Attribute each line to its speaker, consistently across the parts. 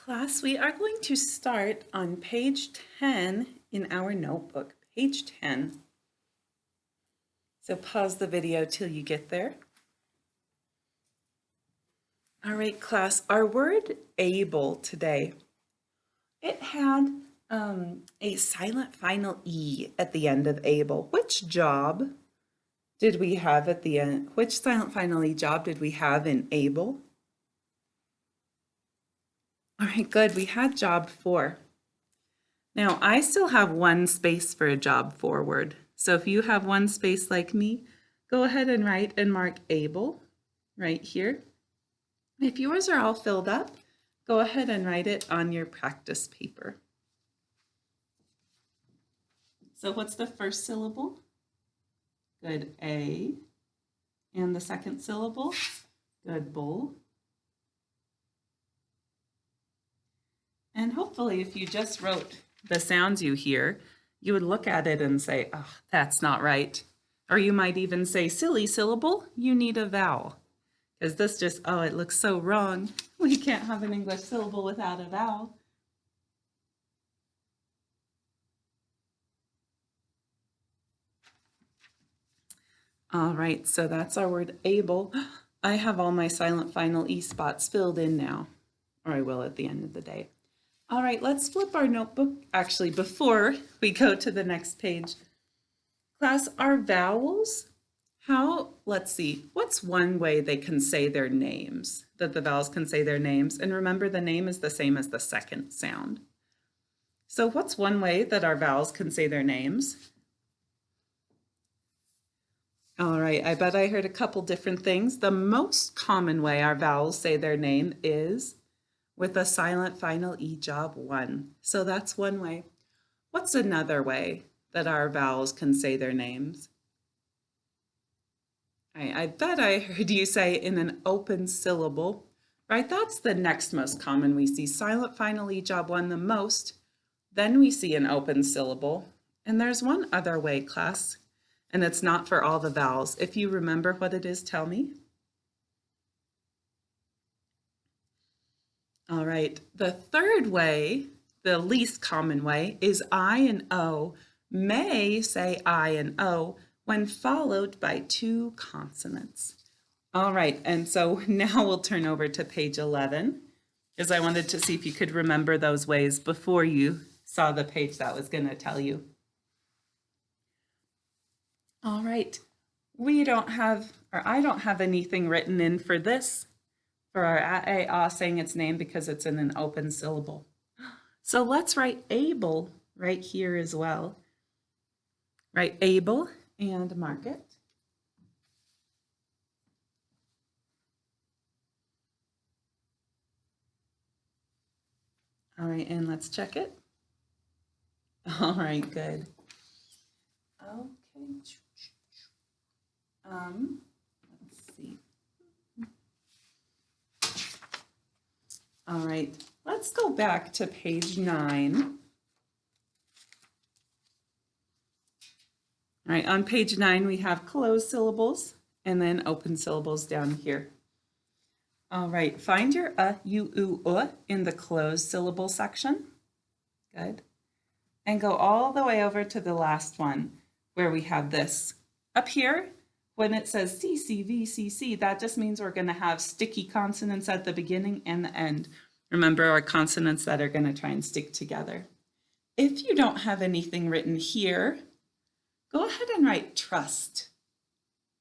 Speaker 1: Class, we are going to start on page 10 in our notebook, page 10. So pause the video till you get there. All right, class, our word able today, it had a silent final E at the end of able. Which job did we have at the end? Which silent final E job did we have in able? All right, good. We had job 4. Now, I still have one space for a job forward. So if you have one space like me, go ahead and write and mark able right here. If yours are all filled up, go ahead and write it on your practice paper. So what's the first syllable? Good, A. And the second syllable? Good, bull. And hopefully if you just wrote the sounds you hear, you would look at it and say, oh, that's not right. Or you might even say, silly syllable, you need a vowel. Because this just, oh, it looks so wrong. We can't have an English syllable without a vowel. All right, so that's our word able. I have all my silent final E spots filled in now, or I will at the end of the day. All right, let's flip our notebook. Actually, before we go to the next page, class, our vowels, let's see, what's one way they can say their names, that the vowels can say their names? And remember, the name is the same as the second sound. So what's one way that our vowels can say their names? All right, I bet I heard a couple different things. The most common way our vowels say their name is with a silent final E job 1. So that's one way. What's another way that our vowels can say their names? I bet I heard you say in an open syllable, right? That's the next most common. We see silent final E job 1 the most, then we see an open syllable. And there's one other way, class, and it's not for all the vowels. If you remember what it is, tell me. All right, the third way, the least common way, is I and O may say I and O when followed by 2 consonants. All right, and so now we'll turn over to page 11, because I wanted to see if you could remember those ways before you saw the page that was going to tell you. All right, we don't have, or I don't have anything written in for this, for our a saying its name, because it's in an open syllable. So let's write able right here as well. Write able and mark it. All right, and let's check it. All right, good. Okay. Let's see. All right, let's go back to page 9. All right, on page 9, we have closed syllables and then open syllables down here. All right, find your u, u, in the closed syllable section. Good. And go all the way over to the last one where we have this. Up here, when it says C, C, V, C, C, that just means we're going to have sticky consonants at the beginning and the end. Remember our consonants that are going to try and stick together. If you don't have anything written here, go ahead and write trust.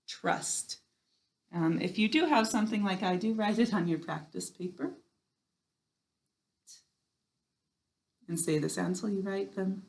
Speaker 1: Trust. If you do have something like I do, write it on your practice paper. And say the sounds while you write them.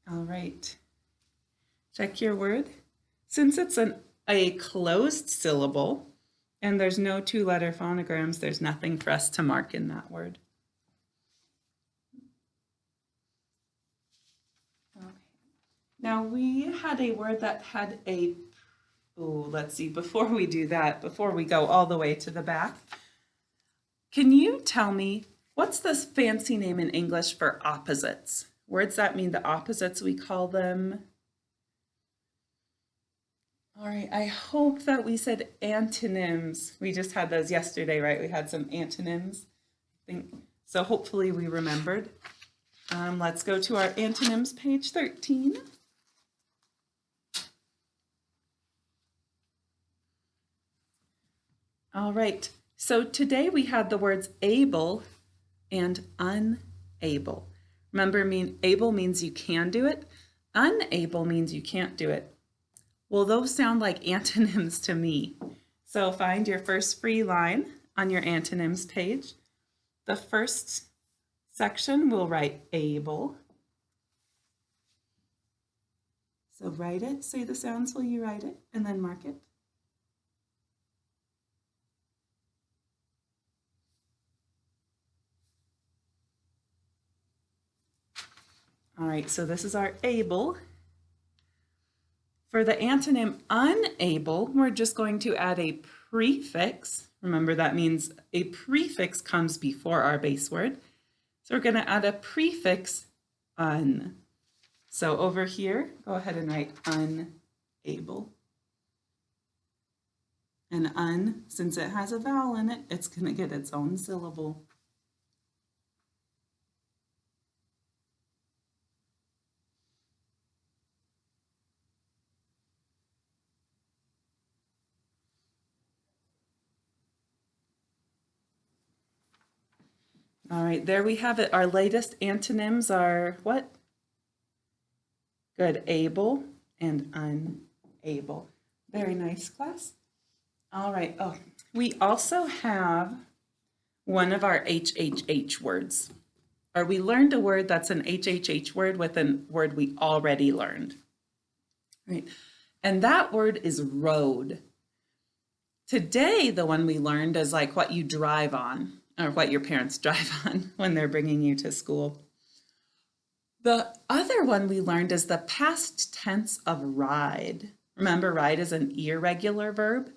Speaker 1: All right. Check your word. Since it's a closed syllable and there's no 2-letter phonograms, there's nothing for us to mark in that word. Okay. Now we had a word that had a, let's see, before we do that, before we go all the way to the back, can you tell me what's the fancy name in English for opposites? Words that mean the opposites, we call them All right, I hope that we said antonyms. We just had those yesterday, right? We had some antonyms. I think so. Hopefully we remembered. Let's go to our antonyms, page 13. All right, so today we had the words able and unable. Remember, able means you can do it. Unable means you can't do it. Well, those sound like antonyms to me. So find your first free line on your antonyms page. The first section we'll write able. So write it, say the sounds while you write it, and then mark it. All right, so this is our able. For the antonym unable, we're just going to add a prefix. Remember, that means a prefix comes before our base word. So we're going to add a prefix un. So over here, go ahead and write unable. And un, since it has a vowel in it, it's going to get its own syllable. All right, there we have it. Our latest antonyms are what? Good, able and unable. Very nice, class. All right, oh, we also have one of our HHH words. Or we learned a word that's an HHH word with a word we already learned. Right, and that word is road. Today, the one we learned is like what you drive on, or what your parents drive on when they're bringing you to school. The other one we learned is the past tense of ride. Remember, ride is an irregular verb,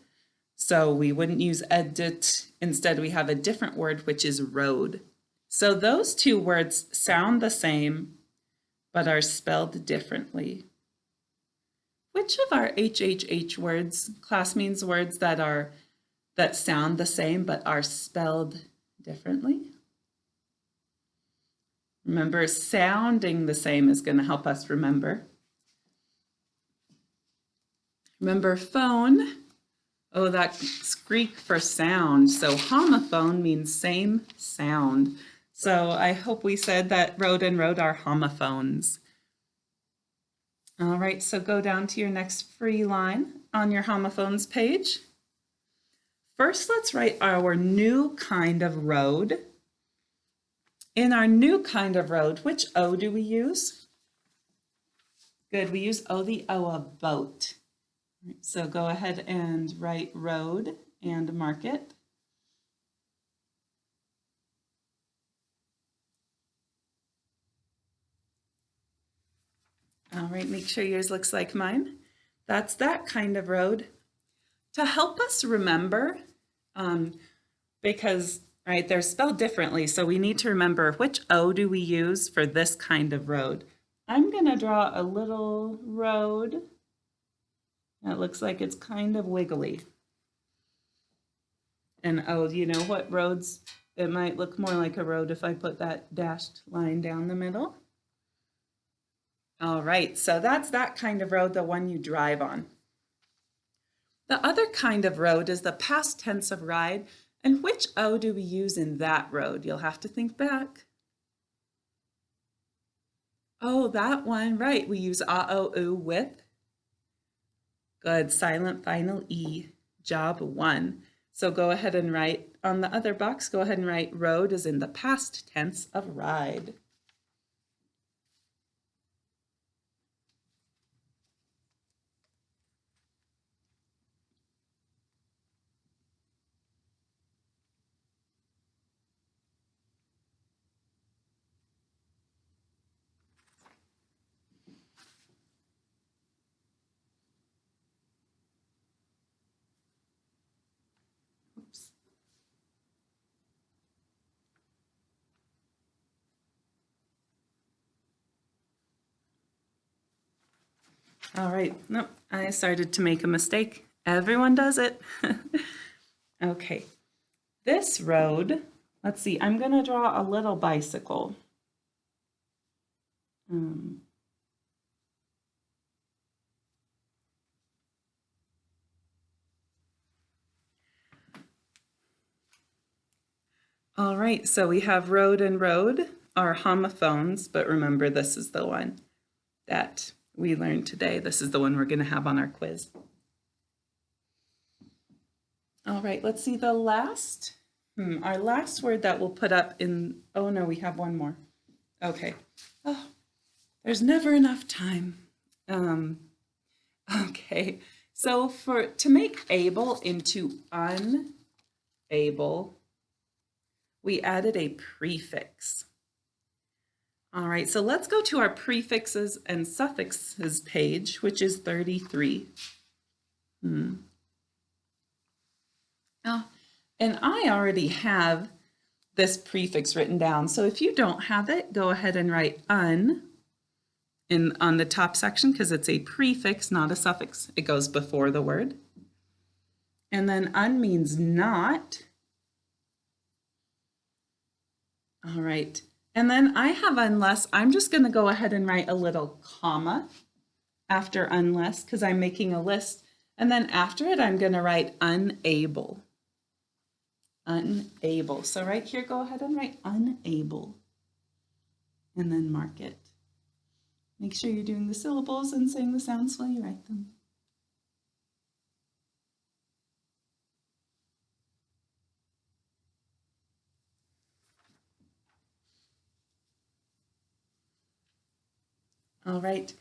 Speaker 1: so we wouldn't use edit. Instead, we have a different word, which is rode. So those two words sound the same, but are spelled differently. Which of our HHH words, class, means words that sound the same but are spelled differently? Remember, sounding the same is going to help us remember. Remember phone? Oh, that's Greek for sound. So homophone means same sound. So I hope we said that road and road are homophones. All right, so go down to your next free line on your homophones page. First, let's write our new kind of road. In our new kind of road, which O do we use? Good, we use O, the O of boat. So go ahead and write road and mark it. All right, make sure yours looks like mine. That's that kind of road. To help us remember, because right, they're spelled differently, so we need to remember which O do we use for this kind of road. I'm going to draw a little road that looks like it's kind of wiggly. And oh, you know what roads, it might look more like a road if I put that dashed line down the middle. All right, so that's that kind of road, the one you drive on. The other kind of road is the past tense of ride. And which O do we use in that road? You'll have to think back. Oh, that one, right. We use A-O-U with good silent final E, job one. So go ahead and write on the other box, go ahead and write road is in the past tense of ride. Oops. All right, nope, I started to make a mistake. Everyone does it. Okay, this road, let's see, I'm gonna draw a little bicycle. All right, so we have road and road are homophones, but remember this is the one that we learned today. This is the one we're gonna have on our quiz. All right, let's see the last, our last word that we'll put up in, oh no, we have one more. Okay, oh, there's never enough time. Okay, so to make able into unable, we added a prefix. All right, so let's go to our prefixes and suffixes page, which is 33. Oh, and I already have this prefix written down. So if you don't have it, go ahead and write on the top section because it's a prefix, not a suffix. It goes before the word. And then un means not. All right. And then I have unless. I'm just going to go ahead and write a little comma after unless because I'm making a list. And then after it, I'm going to write unable. Unable. So right here, go ahead and write unable. And then mark it. Make sure you're doing the syllables and saying the sounds while you write them. All right.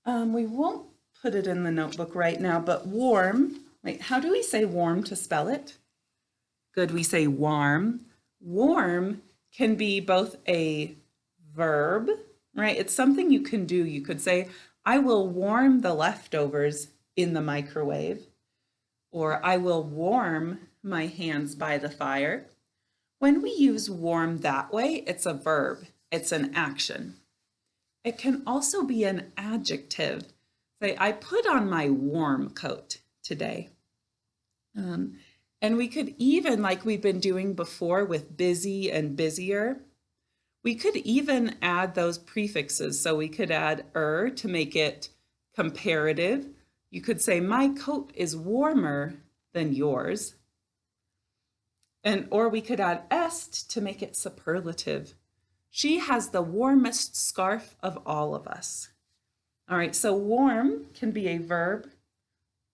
Speaker 1: We won't put it in the notebook right now, but warm. Wait, how do we say warm to spell it? Good, we say warm. Warm can be both a verb, right? It's something you can do. You could say, I will warm the leftovers in the microwave, or I will warm my hands by the fire. When we use warm that way, it's a verb. It's an action. It can also be an adjective. Say, I put on my warm coat today. And we could even, like we've been doing before with busy and busier, we could even add those prefixes. So we could add to make it comparative. You could say, my coat is warmer than yours. Or we could add est to make it superlative. She has the warmest scarf of all of us. All right, so warm can be a verb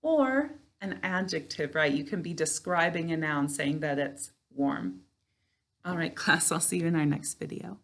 Speaker 1: or an adjective, right? You can be describing a noun saying that it's warm. All right, class, I'll see you in our next video.